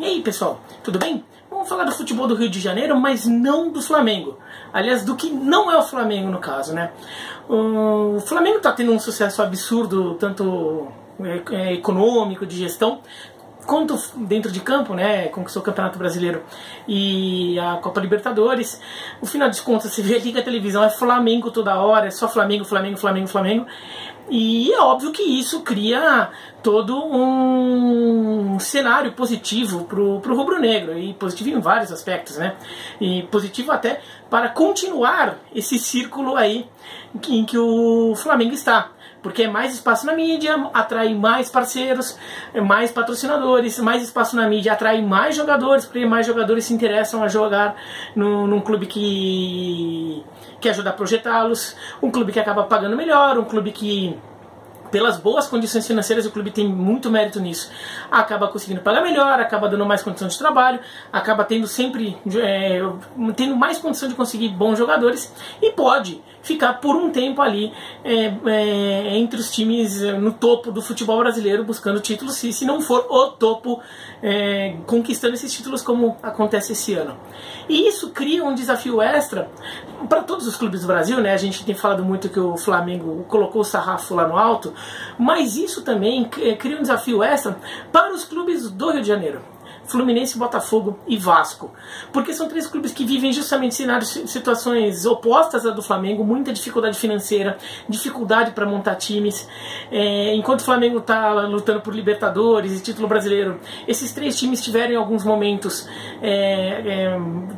E aí, pessoal, tudo bem? Vamos falar do futebol do Rio de Janeiro, mas não do Flamengo. Aliás, do que não é o Flamengo no caso, né? O Flamengo está tendo um sucesso absurdo, tanto econômico, de gestão, quanto dentro de campo, né? Conquistou o Campeonato Brasileiro e a Copa Libertadores. No final de contas, você vê, liga a televisão, é Flamengo toda hora, é só Flamengo, Flamengo, Flamengo, Flamengo. E é óbvio que isso cria todo um cenário positivo pro rubro-negro, e positivo em vários aspectos, né? E positivo até para continuar esse círculo aí em que o Flamengo está. Porque é mais espaço na mídia, atrai mais parceiros, mais patrocinadores, mais espaço na mídia, atrai mais jogadores, porque mais jogadores se interessam a jogar num clube que ajuda a projetá-los, um clube que acaba pagando melhor, um clube que, pelas boas condições financeiras, o clube tem muito mérito nisso, acaba conseguindo pagar melhor, acaba dando mais condição de trabalho, acaba tendo sempre tendo mais condição de conseguir bons jogadores e pode ficar por um tempo ali entre os times no topo do futebol brasileiro buscando títulos, se não for o topo, conquistando esses títulos como acontece esse ano. E isso cria um desafio extra para todos os clubes do Brasil, né? A gente tem falado muito que o Flamengo colocou o sarrafo lá no alto, mas isso também cria um desafio extra para os clubes do Rio de Janeiro. Fluminense, Botafogo e Vasco, porque são três clubes que vivem justamente situações opostas à do Flamengo, muita dificuldade financeira, dificuldade para montar times, enquanto o Flamengo está lutando por Libertadores e título brasileiro, esses três times tiveram em alguns momentos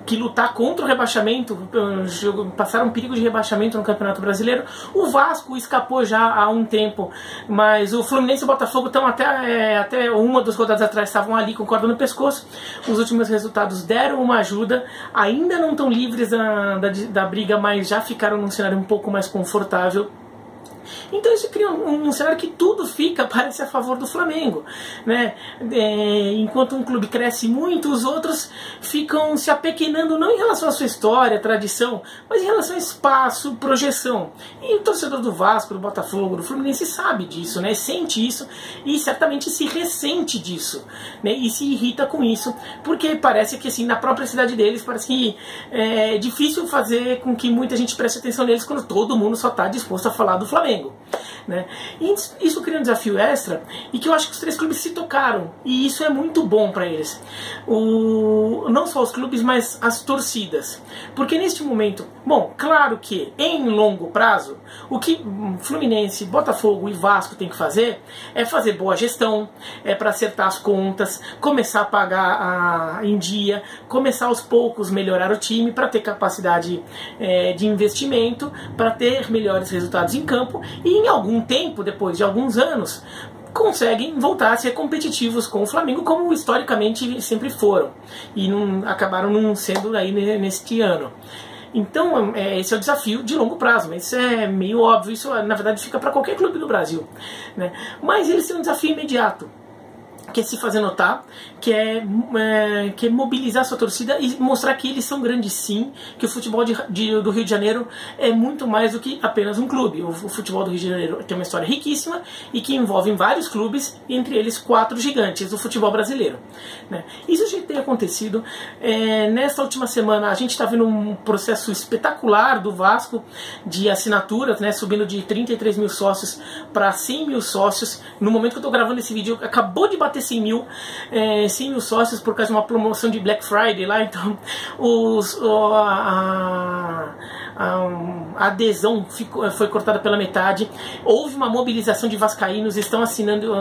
que lutar contra o rebaixamento, passaram um perigo de rebaixamento no Campeonato Brasileiro. O Vasco escapou já há um tempo, mas o Fluminense e o Botafogo estão até uma das rodadas atrás, estavam ali com corda no pescoço. Os últimos resultados deram uma ajuda, ainda não estão livres da briga, mas já ficaram num cenário um pouco mais confortável. Então isso cria um cenário que tudo parece a favor do Flamengo, né? Enquanto um clube cresce muito, os outros ficam se apequenando, não em relação à sua história, tradição, mas em relação a espaço, projeção. E o torcedor do Vasco, do Botafogo, do Fluminense sabe disso, né? Sente isso e certamente se ressente disso, né? E se irrita com isso, porque parece que assim, na própria cidade deles, parece que é difícil fazer com que muita gente preste atenção neles quando todo mundo só está disposto a falar do Flamengo. Né? E isso cria um desafio extra e que eu acho que os três clubes se tocaram, e isso é muito bom para eles, não só os clubes, mas as torcidas, porque neste momento, bom, claro que em longo prazo o que Fluminense, Botafogo e Vasco tem que fazer é fazer boa gestão, para acertar as contas, começar a pagar em dia, começar aos poucos melhorar o time para ter capacidade de investimento, para ter melhores resultados em campo, e em algum tempo, depois de alguns anos, conseguem voltar a ser competitivos com o Flamengo, como historicamente sempre foram, e acabaram não sendo aí neste ano. Então esse é o desafio de longo prazo, mas isso é meio óbvio, isso na verdade fica para qualquer clube do Brasil, né? Mas eles têm um desafio imediato, que é se fazer notar, que é mobilizar sua torcida e mostrar que eles são grandes sim, que o futebol do Rio de Janeiro é muito mais do que apenas um clube. O futebol do Rio de Janeiro tem uma história riquíssima e que envolve vários clubes, entre eles 4 gigantes do futebol brasileiro, né? Isso já tem acontecido. Nesta última semana a gente está vendo um processo espetacular do Vasco de assinaturas, né, subindo de 33 mil sócios para 100 mil sócios. No momento que eu estou gravando esse vídeo, acabou de bater 100 mil sócios por causa de uma promoção de Black Friday lá, então a adesão foi cortada pela metade. Houve uma mobilização de vascaínos, estão assinando,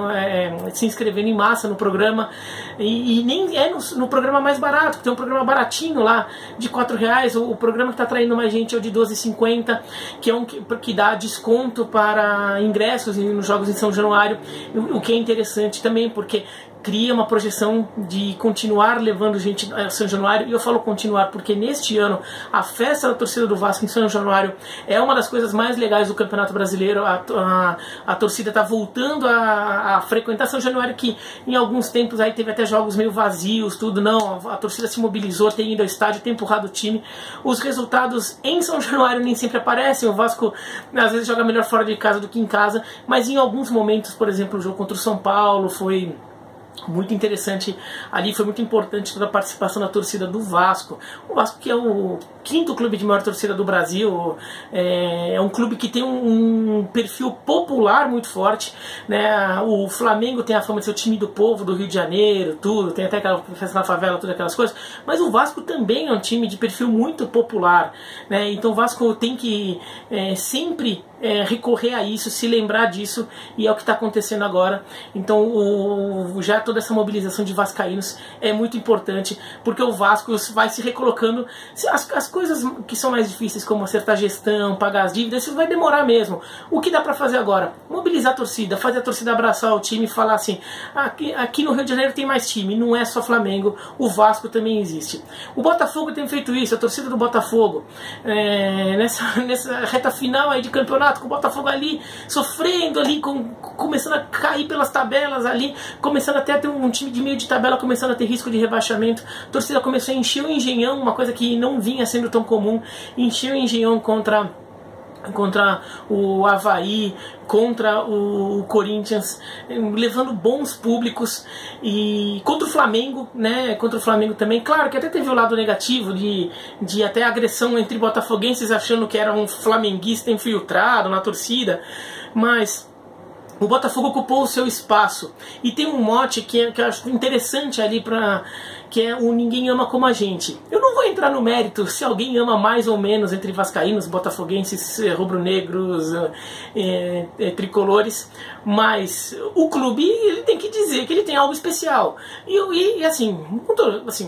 se inscrevendo em massa no programa, e nem é no programa mais barato, tem um programa baratinho lá de R$4. O programa que está atraindo mais gente é o de R$12,50, que dá desconto para ingressos nos jogos em São Januário, o que é interessante também, porque cria uma projeção de continuar levando gente a São Januário. E eu falo continuar porque neste ano a festa da torcida do Vasco em São Januário é uma das coisas mais legais do Campeonato Brasileiro. A torcida está voltando a frequentar São Januário, que em alguns tempos aí teve até jogos meio vazios, tudo. Não, a torcida se mobilizou, tem ido ao estádio, tem empurrado o time. Os resultados em São Januário nem sempre aparecem. O Vasco às vezes joga melhor fora de casa do que em casa, mas em alguns momentos, por exemplo, o jogo contra o São Paulo foi muito interessante ali, foi muito importante toda a participação da torcida do Vasco. O Vasco, que é o quinto clube de maior torcida do Brasil, é um clube que tem um perfil popular muito forte, né? O Flamengo tem a fama de ser o time do povo do Rio de Janeiro, tudo, tem até aquela festa na favela, todas aquelas coisas, mas o Vasco também é um time de perfil muito popular, né? Então o Vasco tem que sempre recorrer a isso, se lembrar disso, e é o que está acontecendo agora. Então já toda essa mobilização de vascaínos é muito importante, porque o Vasco vai se recolocando. As coisas que são mais difíceis, como acertar a gestão, pagar as dívidas, isso vai demorar mesmo. O que dá para fazer agora? Mobilizar a torcida, fazer a torcida abraçar o time e falar assim, aqui no Rio de Janeiro tem mais time, não é só Flamengo, o Vasco também existe. O Botafogo tem feito isso, a torcida do Botafogo, nessa reta final aí de campeonato, com o Botafogo ali sofrendo ali, começando a cair pelas tabelas ali, começando até a ter um time de meio de tabela, começando a ter risco de rebaixamento. A torcida começou a encher o Engenhão, uma coisa que não vinha sendo tão comum, encheu o Engenhão contra o Avaí, contra o Corinthians, levando bons públicos, e contra o Flamengo, né? Contra o Flamengo também, claro que até teve o lado negativo de até agressão entre botafoguenses achando que era um flamenguista infiltrado na torcida, mas o Botafogo ocupou o seu espaço. E tem um mote que eu acho interessante ali, que é o Ninguém Ama Como a Gente. Eu não vou entrar no mérito se alguém ama mais ou menos entre vascaínos, botafoguenses, rubro-negros, tricolores, mas o clube ele tem que dizer que ele tem algo especial. E assim,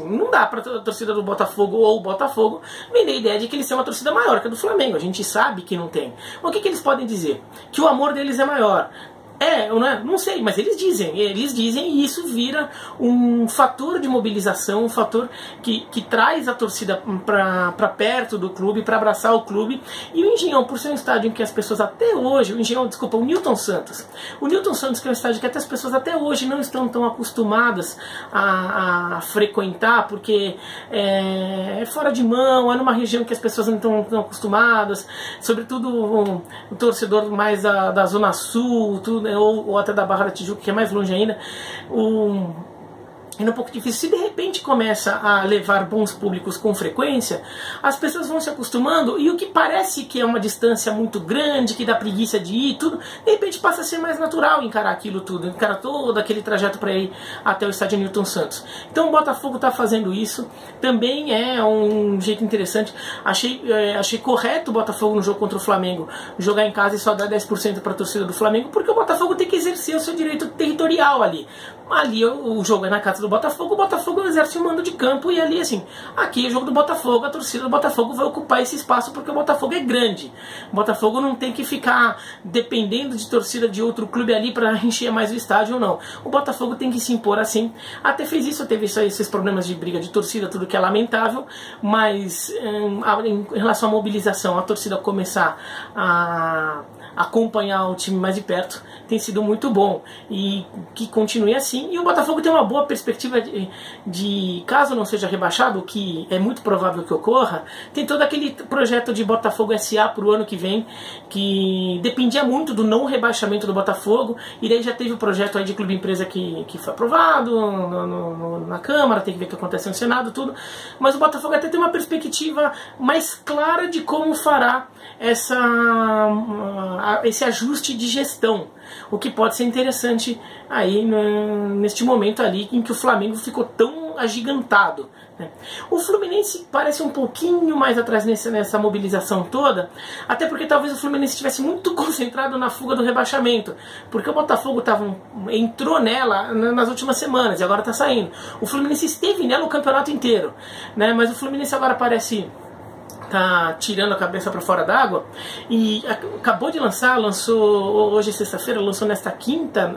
não dá para a torcida do Botafogo ou o Botafogo vender a ideia de que eles são uma torcida maior que a do Flamengo. A gente sabe que não tem. O que eles podem dizer? Que o amor deles é maior. Não sei, mas eles dizem, e isso vira um fator de mobilização, um fator que traz a torcida para perto do clube, para abraçar o clube. E o Engenhão, por ser um estádio em que as pessoas até hoje, o Newton Santos, que é um estádio que até as pessoas até hoje não estão tão acostumadas a frequentar, porque é fora de mão, é numa região que as pessoas não estão tão acostumadas, sobretudo o torcedor mais da Zona Sul, tudo, ou até da Barra da Tijuca, que é mais longe ainda, é um pouco difícil. Se de repente começa a levar bons públicos com frequência, as pessoas vão se acostumando, e o que parece que é uma distância muito grande, que dá preguiça de ir, tudo, de repente passa a ser mais natural encarar aquilo tudo, encarar todo aquele trajeto para ir até o estádio Newton Santos. Então o Botafogo está fazendo isso, também é um jeito interessante. Achei correto o Botafogo no jogo contra o Flamengo jogar em casa e só dar 10% para a torcida do Flamengo, porque o Botafogo tem que exercer o seu direito territorial ali. Ali o jogo é na casa do Botafogo, o Botafogo exerce o mando de campo, e ali assim, aqui é o jogo do Botafogo, a torcida do Botafogo vai ocupar esse espaço porque o Botafogo é grande. O Botafogo não tem que ficar dependendo de torcida de outro clube ali para encher mais o estádio ou não. O Botafogo tem que se impor assim. Até fez isso, teve esses problemas de briga de torcida, tudo que é lamentável, mas em relação à mobilização, a torcida começar a acompanhar o time mais de perto, tem sido muito bom, e que continue assim. E o Botafogo tem uma boa perspectiva de caso não seja rebaixado, o que é muito provável que ocorra, tem todo aquele projeto de Botafogo SA para o ano que vem, que dependia muito do não rebaixamento do Botafogo, e daí já teve o projeto aí de clube empresa que foi aprovado na Câmara, tem que ver o que acontece no Senado, tudo, mas o Botafogo até tem uma perspectiva mais clara de como fará esse ajuste de gestão, o que pode ser interessante aí neste momento ali em que o Flamengo ficou tão agigantado, né? O Fluminense parece um pouquinho mais atrás nessa mobilização toda, até porque talvez o Fluminense estivesse muito concentrado na fuga do rebaixamento, porque o Botafogo entrou nela nas últimas semanas e agora está saindo. O Fluminense esteve nela o campeonato inteiro, né? Mas o Fluminense agora parece tá tirando a cabeça para fora d'água, e acabou de lançou hoje é sexta-feira, lançou nesta quinta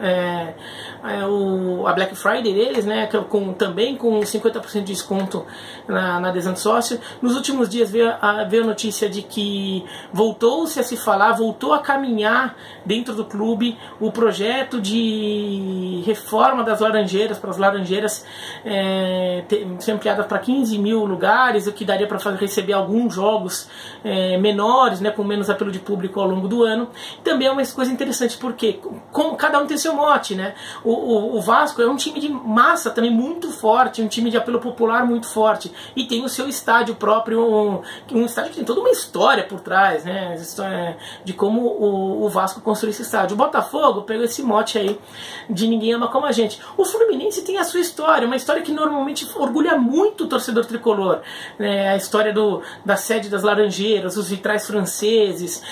a Black Friday deles, né, também com 50% de desconto na adesão de sócio. Nos últimos dias veio a notícia de que voltou-se a se falar, voltou a caminhar dentro do clube o projeto de reforma das Laranjeiras, para as Laranjeiras ser ampliada para 15 mil lugares, o que daria para receber alguns jogos menores, né, com menos apelo de público ao longo do ano. Também é uma coisa interessante, porque como cada um tem seu mote, né? O Vasco é um time de massa também muito forte, um time de apelo popular muito forte, e tem o seu estádio próprio, um estádio que tem toda uma história por trás, né? De como o Vasco construiu esse estádio. O Botafogo pegou esse mote aí de ninguém ama como a gente. O Fluminense tem a sua história, uma história que normalmente orgulha muito o torcedor tricolor, né? A história da sede das Laranjeiras, os vitrais franceses,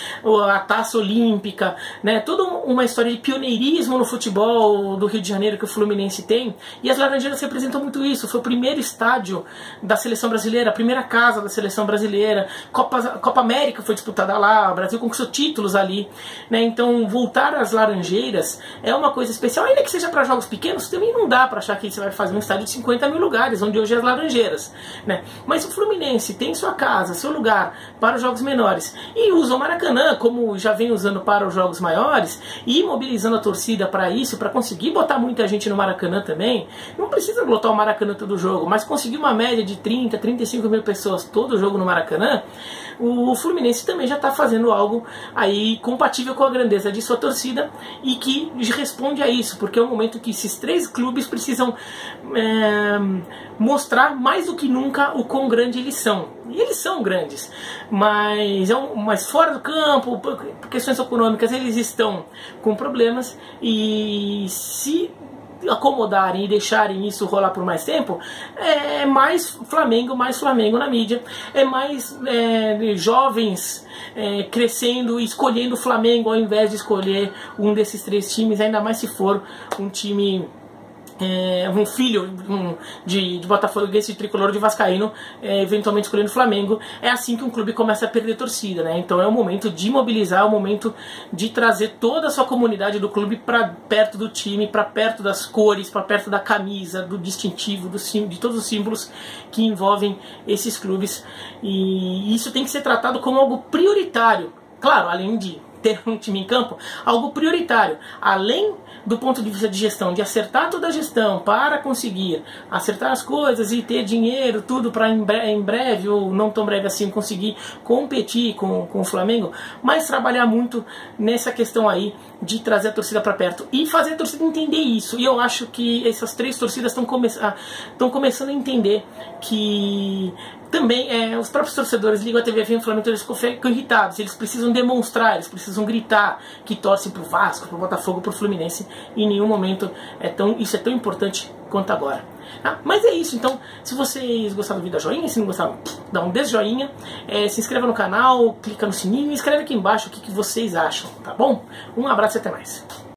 a taça olímpica, né? Toda uma história de pioneirismo no futebol do Rio de Janeiro que o Fluminense tem, e as Laranjeiras representam muito isso. Foi o primeiro estádio da seleção brasileira, a primeira casa da seleção brasileira, Copa América foi disputada lá, o Brasil conquistou títulos ali, né? Então voltar às Laranjeiras é uma coisa especial, ainda que seja para jogos pequenos. Também não dá para achar que você vai fazer um estádio de 50 mil lugares, onde hoje é as Laranjeiras, né? Mas o Fluminense tem sua casa, seu lugar para os jogos menores, e usa o Maracanã como já vem usando para os jogos maiores, e mobilizando a torcida para isso, para conseguir botar muita gente no Maracanã também. Não precisa lotar o Maracanã todo jogo, mas conseguir uma média de 30, 35 mil pessoas todo jogo no Maracanã, o Fluminense também já está fazendo algo aí compatível com a grandeza de sua torcida, e que responde a isso, porque é um momento que esses três clubes precisam mostrar mais do que nunca o quão grande eles são. E eles são grandes, mas fora do campo, por questões econômicas, eles estão com problemas, e se acomodarem e deixarem isso rolar por mais tempo, é mais Flamengo na mídia, é mais jovens crescendo e escolhendo o Flamengo ao invés de escolher um desses três times, ainda mais se for um time, um filho de botafoguense, de tricolor, de vascaíno, eventualmente escolhendo o Flamengo. É assim que um clube começa a perder torcida, né? Então é o momento de mobilizar, é o momento de trazer toda a sua comunidade do clube para perto do time, para perto das cores, para perto da camisa, do distintivo, de todos os símbolos que envolvem esses clubes. E isso tem que ser tratado como algo prioritário. Claro, além de ter um time em campo, algo prioritário. Além do ponto de vista de gestão, de acertar toda a gestão para conseguir acertar as coisas e ter dinheiro, tudo para em breve, ou não tão breve assim, conseguir competir com o Flamengo, mas trabalhar muito nessa questão aí de trazer a torcida para perto e fazer a torcida entender isso. E eu acho que essas três torcidas estão começando a entender que também os próprios torcedores ligam a TV, vêm o Flamengo, eles ficam irritados, eles precisam demonstrar, eles precisam gritar que torcem pro Vasco, pro Botafogo, pro Fluminense. Em nenhum momento isso é tão importante quanto agora. Mas é isso, então se vocês gostaram do vídeo, dá joinha, se não gostaram, dá um desjoinha, se inscreva no canal, clica no sininho e escreve aqui embaixo o que vocês acham, tá bom? Um abraço e até mais.